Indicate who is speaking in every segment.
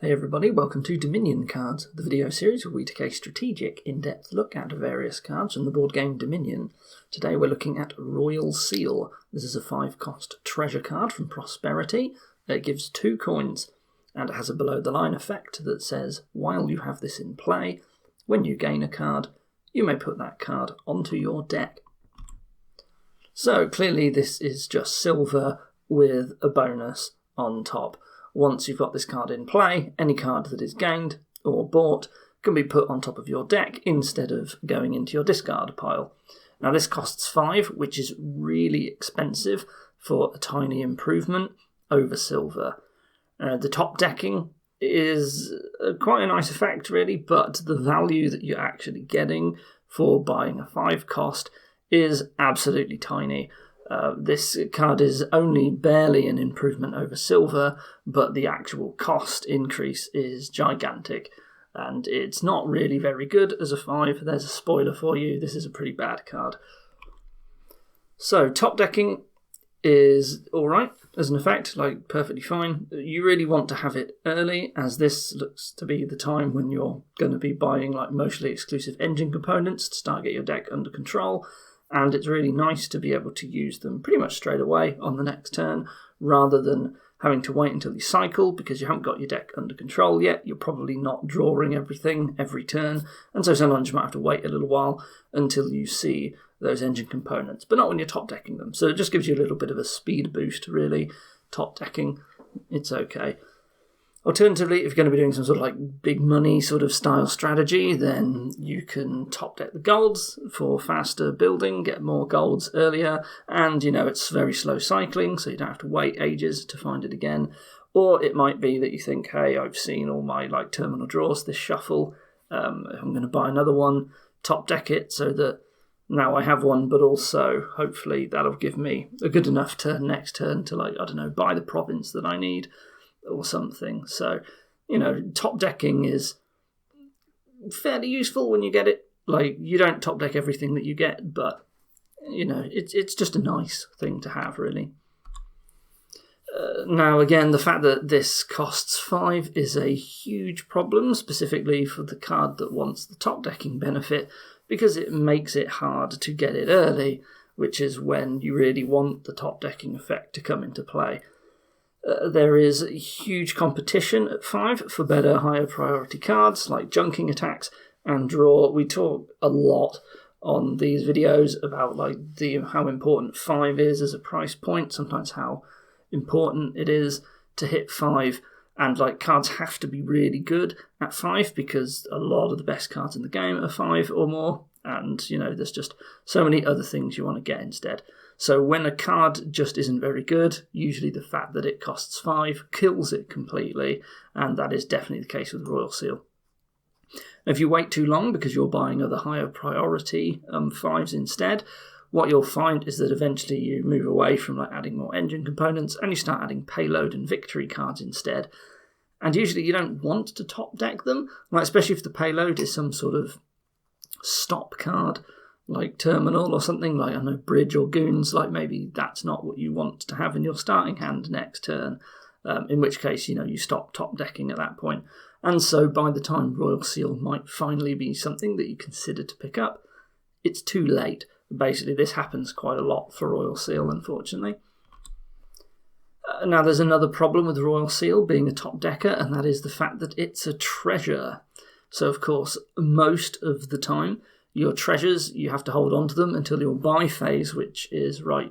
Speaker 1: Hey everybody, welcome to Dominion Cards, the video series where we take a strategic, in-depth look at various cards from the board game Dominion. Today we're looking at Royal Seal. This is a 5-cost treasure card from Prosperity. It gives 2 coins, and it has a below-the-line effect that says, while you have this in play, when you gain a card, you may put that card onto your deck. So clearly this is just silver with a bonus on top. Once you've got this card in play, any card that is gained or bought can be put on top of your deck instead of going into your discard pile. Now this costs 5, which is really expensive for a tiny improvement over silver. The top decking is quite a nice effect really, but the value that you're actually getting for buying a 5 cost is absolutely tiny. This card is only barely an improvement over silver, but the actual cost increase is gigantic, and it's not really very good as a 5. There's a spoiler for you, this is a pretty bad card. So top decking is alright as an effect, like perfectly fine. You really want to have it early, as this looks to be the time when you're going to be buying like mostly exclusive engine components to start get your deck under control. And it's really nice to be able to use them pretty much straight away on the next turn, rather than having to wait until you cycle because you haven't got your deck under control yet. You're probably not drawing everything every turn, and so sometimes you might have to wait a little while until you see those engine components, but not when you're top decking them. So it just gives you a little bit of a speed boost, really. Top decking, it's okay. Alternatively, if you're going to be doing some sort of like big money sort of style strategy, then you can top deck the golds for faster building, get more golds earlier, and it's very slow cycling, so you don't have to wait ages to find it again. Or it might be that you think, hey, I've seen all my like terminal draws this shuffle, I'm going to buy another one, top deck it so that now I have one, but also hopefully that'll give me a good enough turn next turn to like, I don't know, buy the province that I need or something. So, top decking is fairly useful when you get it. Like, you don't top deck everything that you get, but, it's just a nice thing to have, really. Now, again, the fact that this costs 5 is a huge problem, specifically for the card that wants the top decking benefit, because it makes it hard to get it early, which is when you really want the top decking effect to come into play. There is huge competition at 5 for better, higher priority cards like junking attacks and draw. We talk a lot on these videos about like how important 5 is as a price point, sometimes how important it is to hit 5, and like cards have to be really good at 5 because a lot of the best cards in the game are 5 or more, and there's just so many other things you want to get instead. So when a card just isn't very good, usually the fact that it costs 5 kills it completely, and that is definitely the case with Royal Seal. If you wait too long because you're buying other higher priority 5s instead, what you'll find is that eventually you move away from like adding more engine components and you start adding payload and victory cards instead. And usually you don't want to top deck them, like especially if the payload is some sort of stop card, like terminal or something, like, I don't know, bridge or goons, like maybe that's not what you want to have in your starting hand next turn, in which case, you stop top decking at that point. And so by the time Royal Seal might finally be something that you consider to pick up, it's too late. Basically, this happens quite a lot for Royal Seal, unfortunately. Now, there's another problem with Royal Seal being a top decker, and that is the fact that it's a treasure. So, of course, most of the time, your treasures, you have to hold on to them until your buy phase, which is right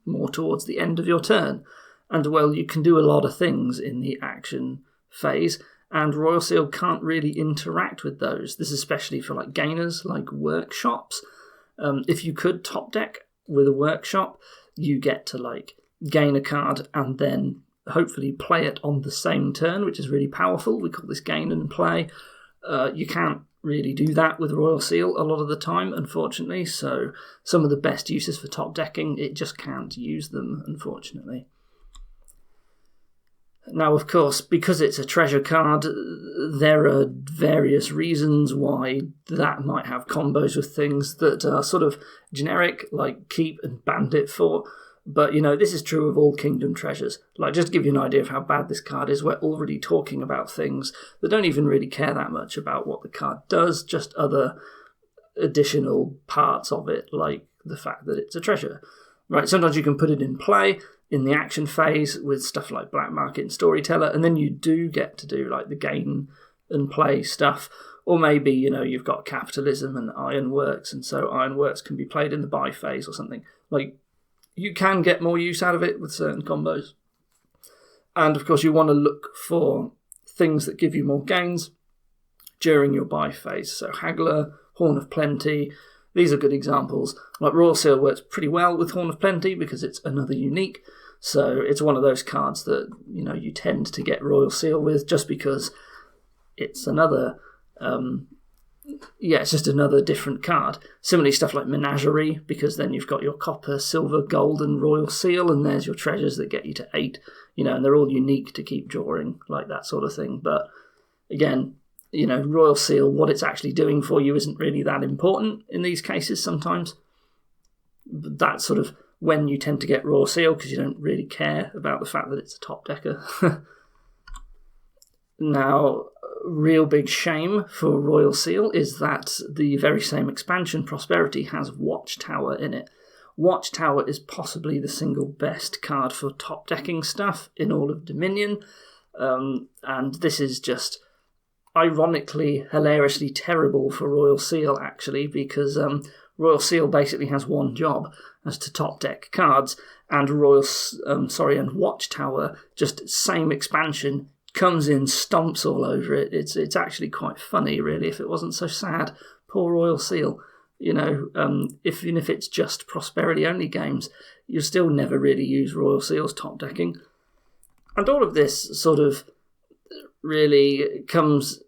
Speaker 1: more towards the end of your turn. And, well, you can do a lot of things in the action phase, and Royal Seal can't really interact with those. This is especially for, like, gainers, like workshops. If you could top deck with a workshop, you get to, like, gain a card and then hopefully play it on the same turn, which is really powerful. We call this gain and play. You can't really do that with Royal Seal a lot of the time, unfortunately, so some of the best uses for top decking, it just can't use them, unfortunately. Now, of course, because it's a treasure card, there are various reasons why that might have combos with things that are sort of generic, like Keep and Bandit for, But, this is true of all Kingdom treasures. Like, just to give you an idea of how bad this card is, we're already talking about things that don't even really care that much about what the card does, just other additional parts of it, like the fact that it's a treasure. Right, sometimes you can put it in play in the action phase with stuff like Black Market and Storyteller, and then you do get to do like the gain and play stuff. Or maybe, you've got Capitalism and Ironworks, and so Ironworks can be played in the buy phase or something. Like, you can get more use out of it with certain combos. And, of course, you want to look for things that give you more gains during your buy phase. So Haggler, Horn of Plenty, these are good examples. Like, Royal Seal works pretty well with Horn of Plenty because it's another unique. So it's one of those cards that, you tend to get Royal Seal with just because it's another... it's just another different card. Similarly, stuff like Menagerie, because then you've got your copper, silver, gold, and Royal Seal, and there's your treasures that get you to 8, and they're all unique to keep drawing, like that sort of thing. But again, Royal Seal, what it's actually doing for you isn't really that important in these cases sometimes. But that's sort of when you tend to get Royal Seal, because you don't really care about the fact that it's a top decker. Now, real big shame for Royal Seal is that the very same expansion, Prosperity, has Watchtower in it. Watchtower is possibly the single best card for top decking stuff in all of Dominion, and this is just ironically, hilariously terrible for Royal Seal, actually, because Royal Seal basically has one job, as to top deck cards, and and Watchtower, just same expansion, comes in, stomps all over it. It's actually quite funny, really, if it wasn't so sad. Poor Royal Seal. Even if it's just Prosperity-only games, you'll still never really use Royal Seal's top decking. And all of this sort of really comes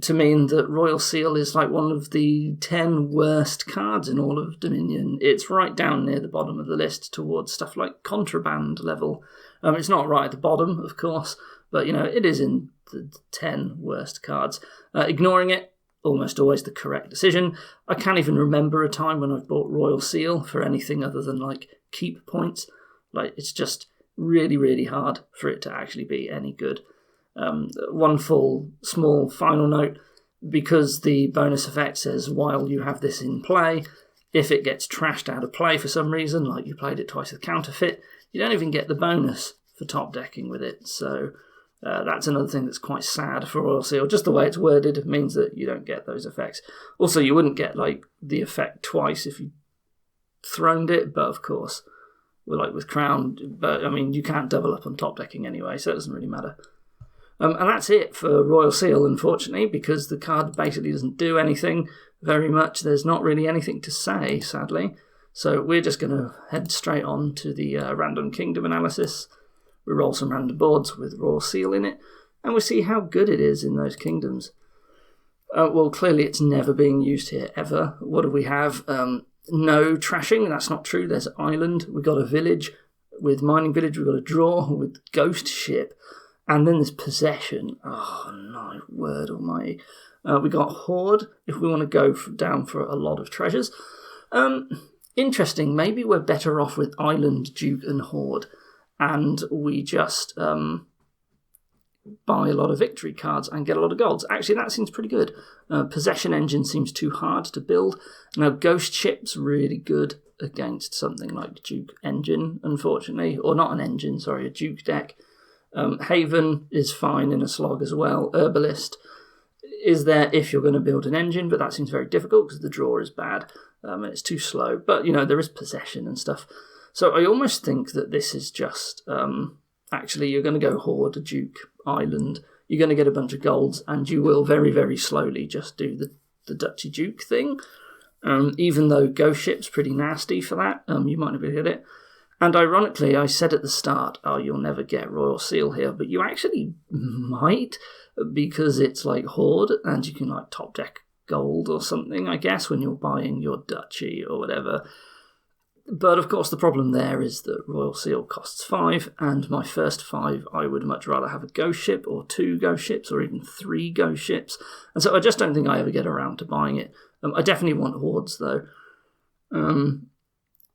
Speaker 1: to mean that Royal Seal is like one of the 10 worst cards in all of Dominion. It's right down near the bottom of the list towards stuff like Contraband level. It's not right at the bottom, of course, but, it is in the 10 worst cards. Ignoring it, almost always the correct decision. I can't even remember a time when I've bought Royal Seal for anything other than, like, keep points. Like, it's just really, really hard for it to actually be any good. One small final note, because the bonus effect says while you have this in play, if it gets trashed out of play for some reason, like you played it twice with Counterfeit, you don't even get the bonus for top decking with it. So that's another thing that's quite sad for Royal Seal. Just the way it's worded means that you don't get those effects. Also, you wouldn't get like the effect twice if you throned it, but of course, with Crown, but I mean, you can't double up on top decking anyway, so it doesn't really matter. And that's it for Royal Seal, unfortunately, because the card basically doesn't do anything very much. There's not really anything to say, sadly. So we're just going to head straight on to the random kingdom analysis. We roll some random boards with Royal Seal in it, and we see how good it is in those kingdoms. Well, clearly it's never being used here, ever. What do we have? No trashing, that's not true. There's Island, we've got a village. With Mining Village, we've got a draw. With Ghost Ship. And then there's Possession. Oh, my word almighty. We got Hoard, if we want to go down for a lot of treasures. Interesting, maybe we're better off with Island, Duke and Hoard. And we just buy a lot of victory cards and get a lot of golds. Actually, that seems pretty good. Possession Engine seems too hard to build. Now, Ghost Ship's really good against something like Duke Engine, unfortunately. Or not an engine, sorry, a Duke deck. Haven is fine in a slog as well. Herbalist is there if you're going to build an engine, but that seems very difficult because the draw is bad and it's too slow. But, there is Possession and stuff. So I almost think that this is just, actually, you're going to go Hoard, Duke, Island. You're going to get a bunch of golds, and you will very, very slowly just do the Dutchy Duke thing. Even though Ghost Ship's pretty nasty for that, you might not be able to get it. And ironically, I said at the start, you'll never get Royal Seal here, but you actually might, because it's like Hoard, and you can like top deck gold or something, I guess, when you're buying your Duchy or whatever. But of course the problem there is that Royal Seal costs 5, and my first 5 I would much rather have a Ghost Ship, or 2 Ghost Ships, or even 3 Ghost Ships, and so I just don't think I ever get around to buying it. I definitely want Hoards though.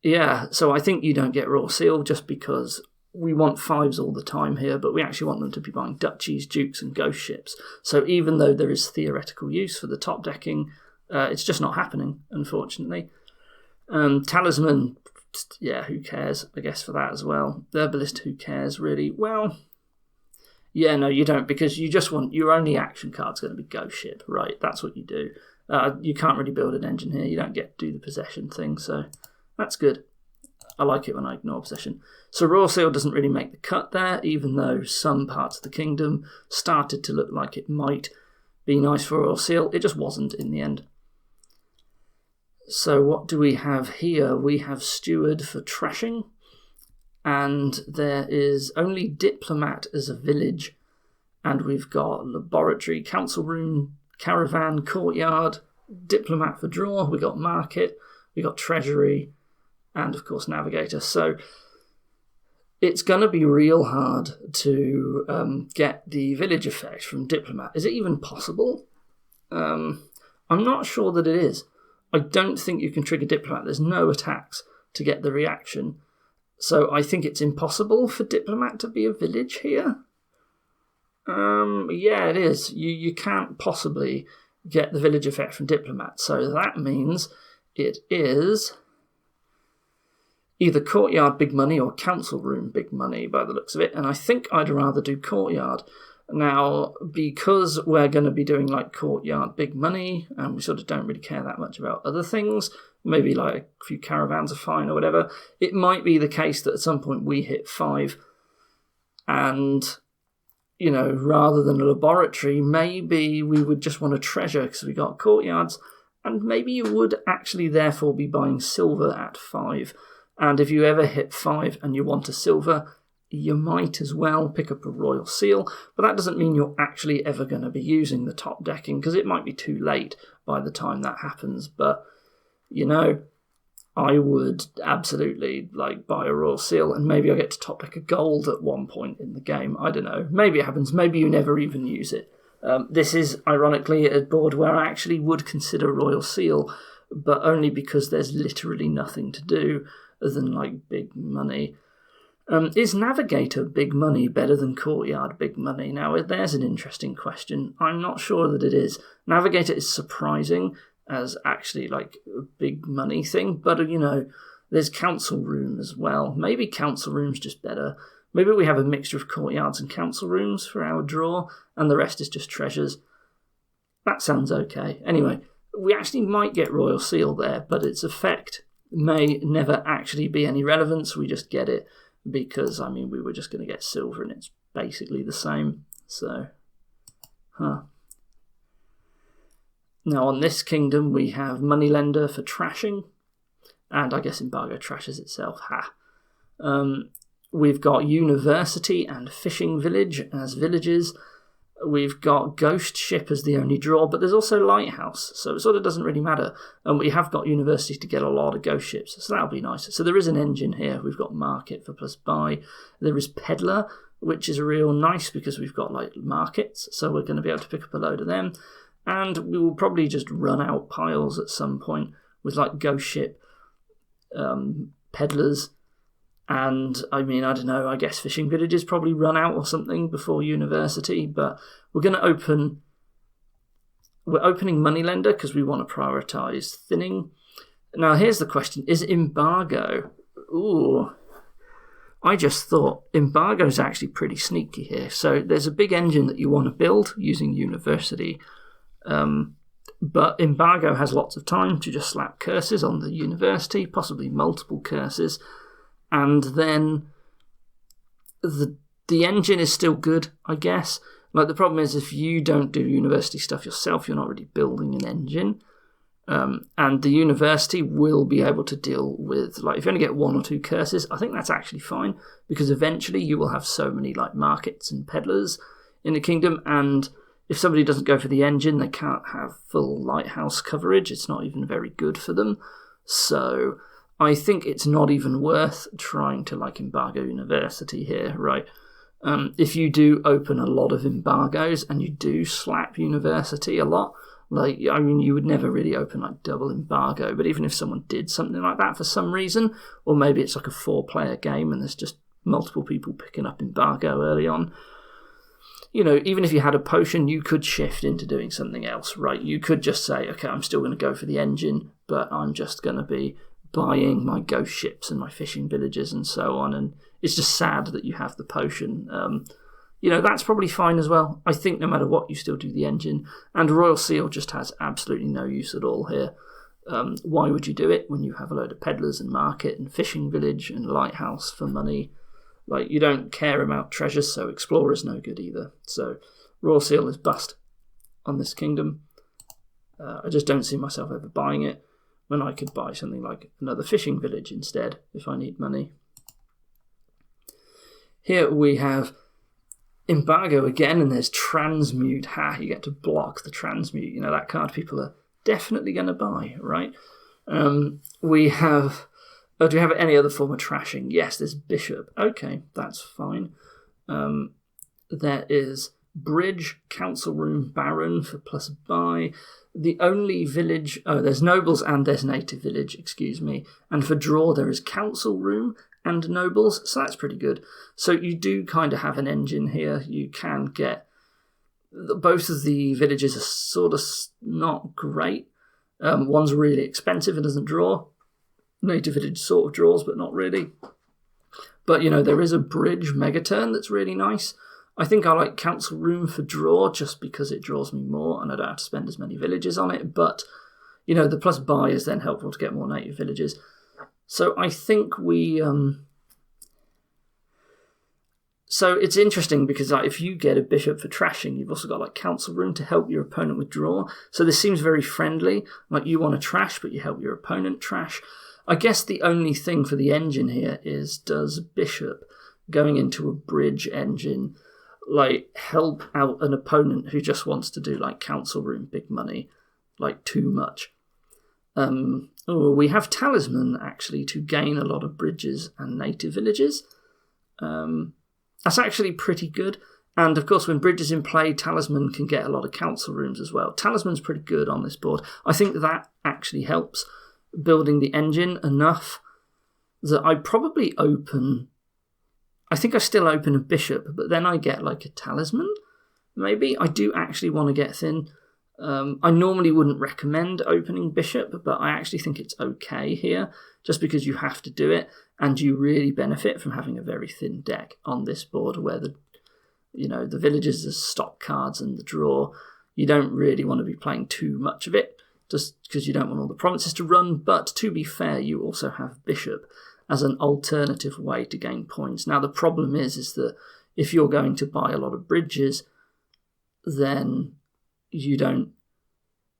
Speaker 1: Yeah, so I think you don't get Royal Seal just because we want 5s all the time here, but we actually want them to be buying duchies, dukes, and ghost ships. So even though there is theoretical use for the top decking, it's just not happening, unfortunately. Talisman, yeah, who cares, I guess, for that as well. The Herbalist, who cares, really? Well, yeah, no, you don't, because you just want, your only action card's going to be ghost ship, right? That's what you do. You can't really build an engine here. You don't get to do the possession thing, so that's good. I like it when I ignore possession. So Royal Seal doesn't really make the cut there, even though some parts of the kingdom started to look like it might be nice for Royal Seal. It just wasn't in the end. So what do we have here? We have Steward for trashing, and there is only Diplomat as a village, and we've got Laboratory, Council Room, Caravan, Courtyard, Diplomat for draw, we got Market, we got Treasury, and of course Navigator. So it's going to be real hard to get the village effect from Diplomat. Is it even possible? I'm not sure that it is. I don't think you can trigger Diplomat. There's no attacks to get the reaction. So I think it's impossible for Diplomat to be a village here. Yeah, it is. You can't possibly get the village effect from Diplomat. So that means it is either Courtyard big money or Council Room big money by the looks of it. And I think I'd rather do Courtyard. Now, because we're going to be doing like Courtyard big money, and we sort of don't really care that much about other things, maybe like a few caravans are fine or whatever, it might be the case that at some point we hit 5 and, you know, rather than a laboratory, maybe we would just want a treasure because we got courtyards, and maybe you would actually therefore be buying silver at 5. And if you ever hit 5 and you want a silver, you might as well pick up a Royal Seal, but that doesn't mean you're actually ever going to be using the top decking, because it might be too late by the time that happens. But, you know, I would absolutely like buy a Royal Seal, and maybe I get to top deck a gold at one point in the game. I don't know. Maybe it happens. Maybe you never even use it. This is, ironically, a board where I actually would consider Royal Seal, but only because there's literally nothing to do other than, like, big money. Is Navigator big money better than Courtyard big money? Now, there's an interesting question. I'm not sure that it is. Navigator is surprising as actually like a big money thing, but, you know, there's Council Room as well. Maybe Council Room's just better. Maybe we have a mixture of Courtyards and Council Rooms for our draw, and the rest is just treasures. That sounds okay. Anyway, we actually might get Royal Seal there, but its effect may never actually be any relevance. We just get it because, I mean, we were just going to get silver and it's basically the same. So, Now, on this kingdom, we have Moneylender for trashing, and I guess Embargo trashes itself. We've got University and Fishing Village as villages. We've got Ghost Ship as the only draw, but there's also Lighthouse, so it sort of doesn't really matter. And we have got University to get a lot of Ghost Ships, so that'll be nice. So there is an engine here. We've got Market for plus buy. There is Peddler, which is real nice because we've got like markets, so we're going to be able to pick up a load of them. And we will probably just run out piles at some point with like Ghost Ship, Peddlers, and I mean, I don't know, I guess Fishing Villages probably run out or something before University, but we're opening Moneylender because we want to prioritise thinning. Now, here's the question, is Embargo? Ooh, I just thought Embargo is actually pretty sneaky here. So there's a big engine that you want to build using University, but Embargo has lots of time to just slap curses on the University, possibly multiple curses. And then the engine is still good, I guess. Like, the problem is if you don't do University stuff yourself, you're not really building an engine. And the University will be able to deal with, like, if you only get 1 or 2 curses, I think that's actually fine, because eventually you will have so many, like, markets and peddlers in the kingdom, and if somebody doesn't go for the engine, they can't have full lighthouse coverage. It's not even very good for them. So I think it's not even worth trying to, like, embargo University here, right? If you do open a lot of embargoes and you do slap university a lot, like, I mean, you would never really open like double embargo, but even if someone did something like that for some reason, or maybe it's like a 4-player game and there's just multiple people picking up embargo early on, you know, even if you had a potion, you could shift into doing something else, right? You could just say, okay, I'm still going to go for the engine, but I'm just going to be buying my ghost ships and my fishing villages and so on, and it's just sad that you have the potion. You know, that's probably fine as well. I think no matter what, you still do the engine, and Royal Seal just has absolutely no use at all here. Why would you do it when you have a load of peddlers and market and fishing village and lighthouse for money? Like, you don't care about treasures, so Explorer's no good either. So Royal Seal is bust on this kingdom. I just don't see myself ever buying it when I could buy something like another fishing village instead if I need money. Here we have embargo again, and there's transmute. You get to block the transmute. You know, that card people are definitely going to buy, right? We have... Oh, do we have any other form of trashing? Yes, there's bishop. Okay, that's fine. There is bridge, council room, baron for plus buy. The only village... Oh, there's nobles and there's native village, excuse me. And for draw, there is council room and nobles, so that's pretty good. So you do kind of have an engine here. You can get... Both of the villages are sort of not great. One's really expensive and doesn't draw. Native village sort of draws, but not really. But, you know, there is a bridge megaturn that's really nice. I think I like council room for draw just because it draws me more and I don't have to spend as many villages on it. But, you know, the plus buy is then helpful to get more native villages. So I think we... So it's interesting because like, if you get a bishop for trashing, you've also got like council room to help your opponent withdraw. So this seems very friendly. Like, you want to trash, but you help your opponent trash. I guess the only thing for the engine here is, does bishop going into a bridge engine like help out an opponent who just wants to do like council room big money like too much? We have talisman actually to gain a lot of bridges and native villages. That's actually pretty good. And of course, when bridge is in play, talisman can get a lot of council rooms as well. Talisman's pretty good on this board. I think that actually helps building the engine enough that I probably open... I think I still open a bishop, but then I get like a talisman, maybe. I do actually want to get thin. I normally wouldn't recommend opening bishop, but I actually think it's okay here, just because you have to do it, and you really benefit from having a very thin deck on this board where the villages are stock cards and the draw. You don't really want to be playing too much of it, just because you don't want all the provinces to run, but to be fair, you also have bishop as an alternative way to gain points. Now, the problem is that if you're going to buy a lot of bridges, then you don't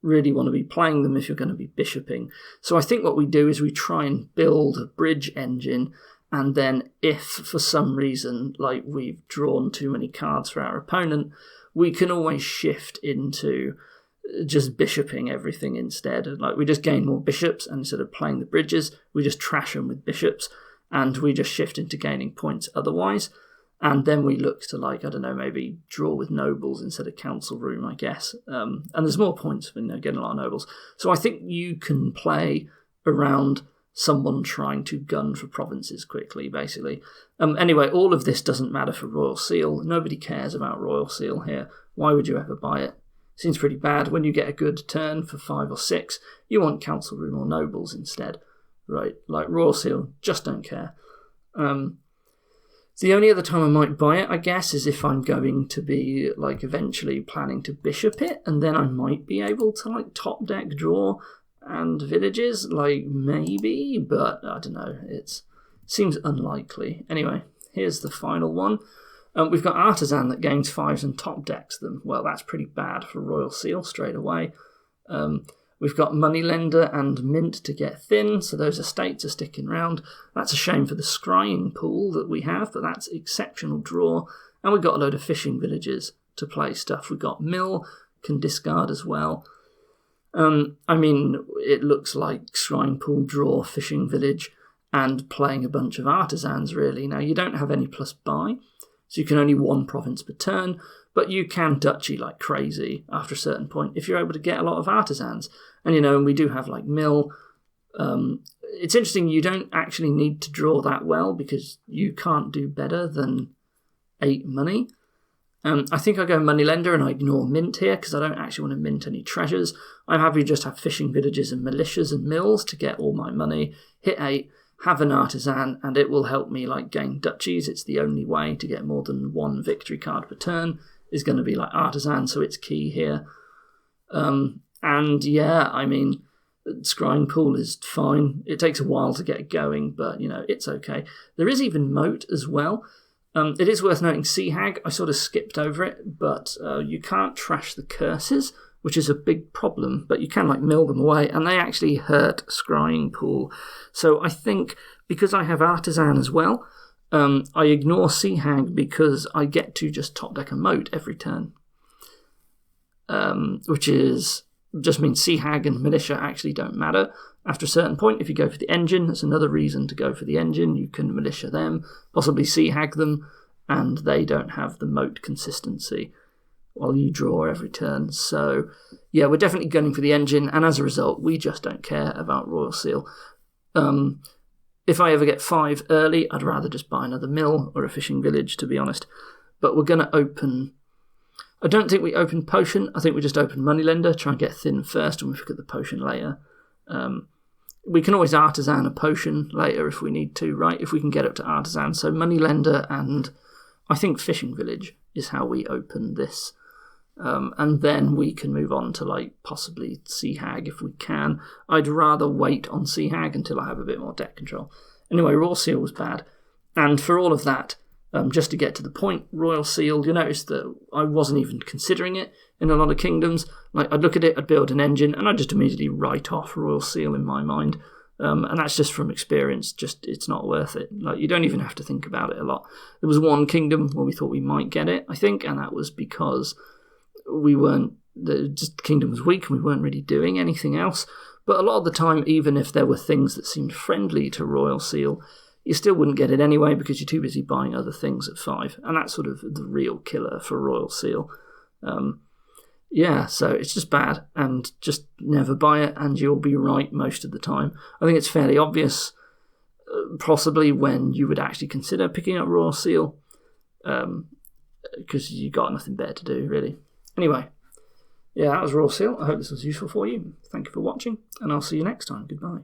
Speaker 1: really want to be playing them if you're going to be bishoping. So I think what we do is we try and build a bridge engine, and then if for some reason, like we've drawn too many cards for our opponent, we can always shift into just bishoping everything instead. Like, we just gain more bishops, and instead of playing the bridges, we just trash them with bishops, and we just shift into gaining points otherwise. And then we look to, like, I don't know, maybe draw with nobles instead of council room, I guess. And there's more points for getting a lot of nobles. So I think you can play around someone trying to gun for provinces quickly, basically. Anyway, all of this doesn't matter for Royal Seal. Nobody cares about Royal Seal here. Why would you ever buy it? Seems pretty bad. When you get a good turn for 5 or 6, you want council room or nobles instead, right? Like, Royal Seal, just don't care. The only other time I might buy it, I guess, is if I'm going to be, like, eventually planning to bishop it, and then I might be able to, like, top deck draw and villages, like, maybe, but I don't know, it seems unlikely. Anyway, here's the final one. We've got Artisan that gains 5s and top decks them. Well, that's pretty bad for Royal Seal straight away. We've got Moneylender and Mint to get thin, so those estates are sticking around. That's a shame for the scrying pool that we have, but that's exceptional draw. And we've got a load of fishing villages to play stuff. We've got Mill, can discard as well. I mean, it looks like scrying pool, draw, fishing village, and playing a bunch of artisans, really. Now, you don't have any plus buy, so you can only one province per turn, but you can duchy like crazy after a certain point if you're able to get a lot of artisans. And, and we do have like mill. It's interesting, you don't actually need to draw that well because you can't do better than 8 money. I think I go moneylender and I ignore mint here because I don't actually want to mint any treasures. I'm happy to just have fishing villages and militias and mills to get all my money, hit 8, have an artisan, and it will help me like gain duchies. It's the only way to get more than 1 victory card per turn is going to be like artisan, so it's key here. And yeah, I mean, scrying pool is fine. It takes a while to get going, but it's okay. There is even moat as well. It is worth noting Sea Hag, I sort of skipped over it, but you can't trash the curses, which is a big problem, but you can like mill them away, and they actually hurt scrying pool. So I think because I have artisan as well, I ignore Sea Hag because I get to just top deck a moat every turn, which just means Sea Hag and militia actually don't matter. After a certain point, if you go for the engine, that's another reason to go for the engine. You can militia them, possibly Sea Hag them, and they don't have the moat consistency while you draw every turn. So, yeah, we're definitely gunning for the engine, and as a result, we just don't care about Royal Seal. If I ever get 5 early, I'd rather just buy another mill or a fishing village, to be honest. But we're going to open... I don't think we open potion. I think we just open moneylender, try and get thin first, and we pick up the potion later. We can always artisan a potion later if we need to, right? If we can get up to artisan. So moneylender and I think fishing village is how we open this. And then we can move on to like possibly Sea Hag if we can. I'd rather wait on Sea Hag until I have a bit more deck control. Anyway, Royal Seal was bad. And for all of that, just to get to the point, Royal Seal, you notice that I wasn't even considering it in a lot of kingdoms. Like, I'd look at it, I'd build an engine, and I'd just immediately write off Royal Seal in my mind. And that's just from experience, it's not worth it. Like, you don't even have to think about it a lot. There was one kingdom where we thought we might get it, I think, and that was because the kingdom was weak and we weren't really doing anything else. But a lot of the time, even if there were things that seemed friendly to Royal Seal, you still wouldn't get it anyway because you're too busy buying other things at 5. And that's sort of the real killer for Royal Seal. Yeah, so it's just bad, and just never buy it, and you'll be right most of the time. I think it's fairly obvious, possibly when you would actually consider picking up Royal Seal, because you got nothing better to do, really. Anyway, yeah, that was Royal Seal. I hope this was useful for you. Thank you for watching, and I'll see you next time. Goodbye.